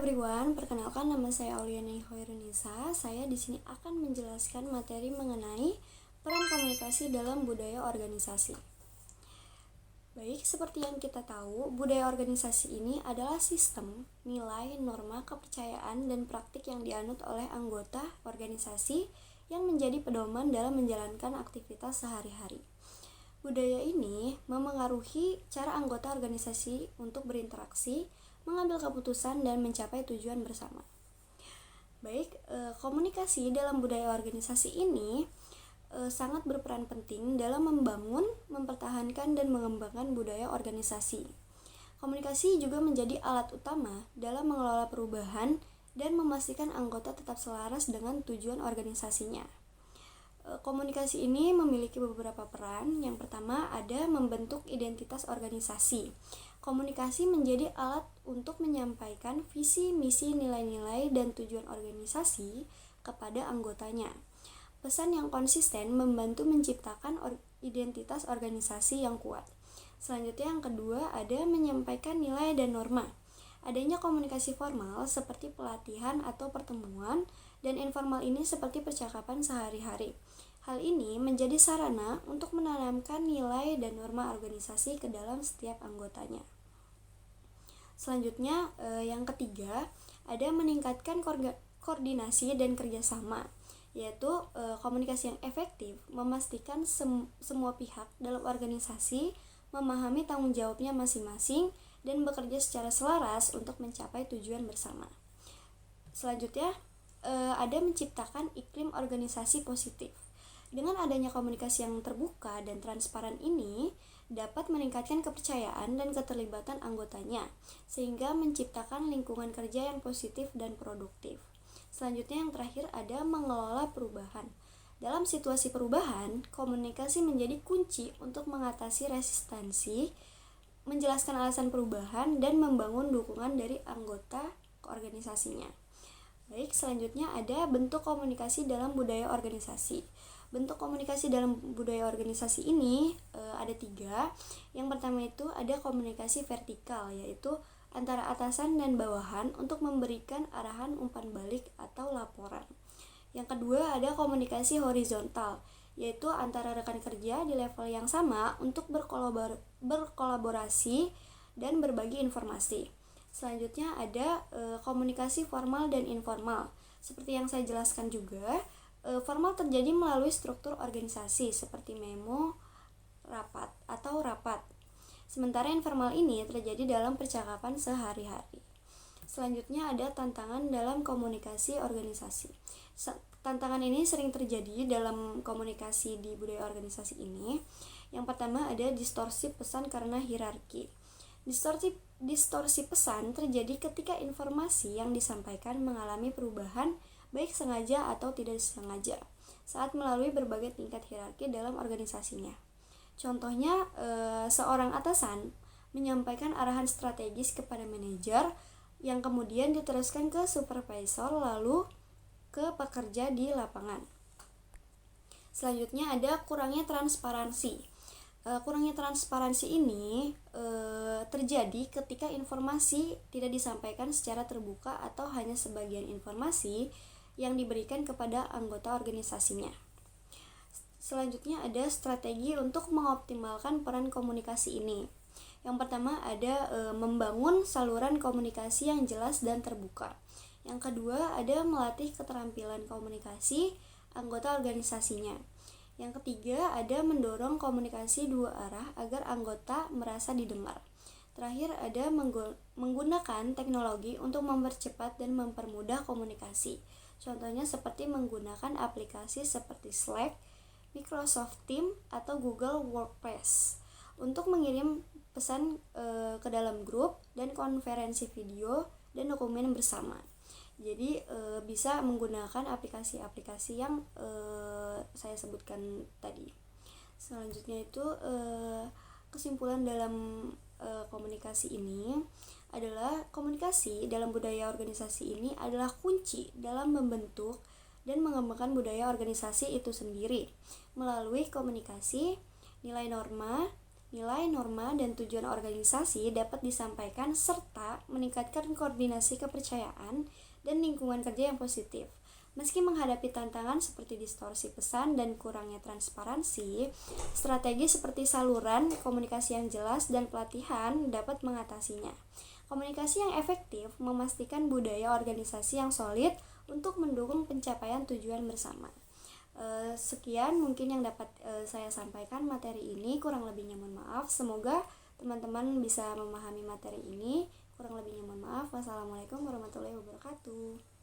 everyone, perkenalkan nama saya Auliana Hoirunisa. Saya di sini akan menjelaskan materi mengenai peran komunikasi dalam budaya organisasi. Baik, seperti yang kita tahu, budaya organisasi ini adalah sistem, nilai, norma, kepercayaan, dan praktik yang dianut oleh anggota organisasi yang menjadi pedoman dalam menjalankan aktivitas sehari-hari. Budaya ini memengaruhi cara anggota organisasi untuk berinteraksi, mengambil keputusan, dan mencapai tujuan bersama. Baik, komunikasi dalam budaya organisasi ini sangat berperan penting dalam membangun, mempertahankan, dan mengembangkan budaya organisasi. Komunikasi juga menjadi alat utama dalam mengelola perubahan dan memastikan anggota tetap selaras dengan tujuan organisasinya. Komunikasi ini memiliki beberapa peran. Yang pertama ada membentuk identitas organisasi. Komunikasi menjadi alat untuk menyampaikan visi, misi, nilai-nilai, dan tujuan organisasi kepada anggotanya. Pesan yang konsisten membantu menciptakan identitas organisasi yang kuat. Selanjutnya yang kedua ada menyampaikan nilai dan norma. Adanya komunikasi formal seperti pelatihan atau pertemuan, dan informal ini seperti percakapan sehari-hari. Hal ini menjadi sarana untuk menanamkan nilai dan norma organisasi ke dalam setiap anggotanya. Selanjutnya yang ketiga ada meningkatkan koordinasi dan kerjasama, yaitu komunikasi yang efektif memastikan semua pihak dalam organisasi memahami tanggung jawabnya masing-masing dan bekerja secara selaras untuk mencapai tujuan bersama. Selanjutnya ada menciptakan iklim organisasi positif. Dengan adanya komunikasi yang terbuka dan transparan ini dapat meningkatkan kepercayaan dan keterlibatan anggotanya, sehingga menciptakan lingkungan kerja yang positif dan produktif. Selanjutnya yang terakhir ada mengelola perubahan. Dalam situasi perubahan, komunikasi menjadi kunci untuk mengatasi resistensi, menjelaskan alasan perubahan, dan membangun dukungan dari anggota organisasinya. Baik, selanjutnya ada bentuk komunikasi dalam budaya organisasi. Bentuk komunikasi dalam budaya organisasi ini ada 3. Yang pertama itu ada komunikasi vertikal, yaitu antara atasan dan bawahan untuk memberikan arahan umpan balik atau laporan. Yang kedua ada komunikasi horizontal, yaitu antara rekan kerja di level yang sama untuk berkolaborasi dan berbagi informasi. Selanjutnya ada komunikasi formal dan informal. Seperti yang saya jelaskan juga, formal terjadi melalui struktur organisasi seperti memo, rapat, atau rapat. Sementara informal ini terjadi dalam percakapan sehari-hari. Selanjutnya ada tantangan dalam komunikasi organisasi. Tantangan ini sering terjadi dalam komunikasi di budaya organisasi ini. Yang pertama ada distorsi pesan karena hierarki. Distorsi pesan terjadi ketika informasi yang disampaikan mengalami perubahan baik sengaja atau tidak sengaja saat melalui berbagai tingkat hierarki dalam organisasinya. Contohnya, seorang atasan menyampaikan arahan strategis kepada manajer yang kemudian diteruskan ke supervisor lalu ke pekerja di lapangan. Selanjutnya ada kurangnya transparansi. Kurangnya transparansi ini terjadi ketika informasi tidak disampaikan secara terbuka atau hanya sebagian informasi yang diberikan kepada anggota organisasinya. Selanjutnya ada strategi untuk mengoptimalkan peran komunikasi ini. Yang pertama ada membangun saluran komunikasi yang jelas dan terbuka. Yang kedua ada melatih keterampilan komunikasi anggota organisasinya. Yang ketiga ada mendorong komunikasi dua arah agar anggota merasa didengar. Terakhir ada menggunakan teknologi untuk mempercepat dan mempermudah komunikasi. Contohnya seperti menggunakan aplikasi seperti Slack, Microsoft Teams, atau Google Workspace untuk mengirim pesan ke dalam grup dan konferensi video dan dokumen bersama. Jadi bisa menggunakan aplikasi-aplikasi yang saya sebutkan tadi. Selanjutnya itu kesimpulan dalam komunikasi ini adalah komunikasi dalam budaya organisasi ini adalah kunci dalam membentuk dan mengembangkan budaya organisasi itu sendiri. Melalui komunikasi, nilai norma, Nilai, norma, dan tujuan organisasi dapat disampaikan serta meningkatkan koordinasi kepercayaan dan lingkungan kerja yang positif. Meski menghadapi tantangan seperti distorsi pesan dan kurangnya transparansi, strategi seperti saluran, komunikasi yang jelas, dan pelatihan dapat mengatasinya. Komunikasi yang efektif memastikan budaya organisasi yang solid untuk mendukung pencapaian tujuan bersama. Sekian mungkin yang dapat saya sampaikan materi ini, kurang lebihnya mohon maaf. Semoga teman-teman bisa memahami materi ini. Kurang lebihnya mohon maaf. Wassalamualaikum warahmatullahi wabarakatuh.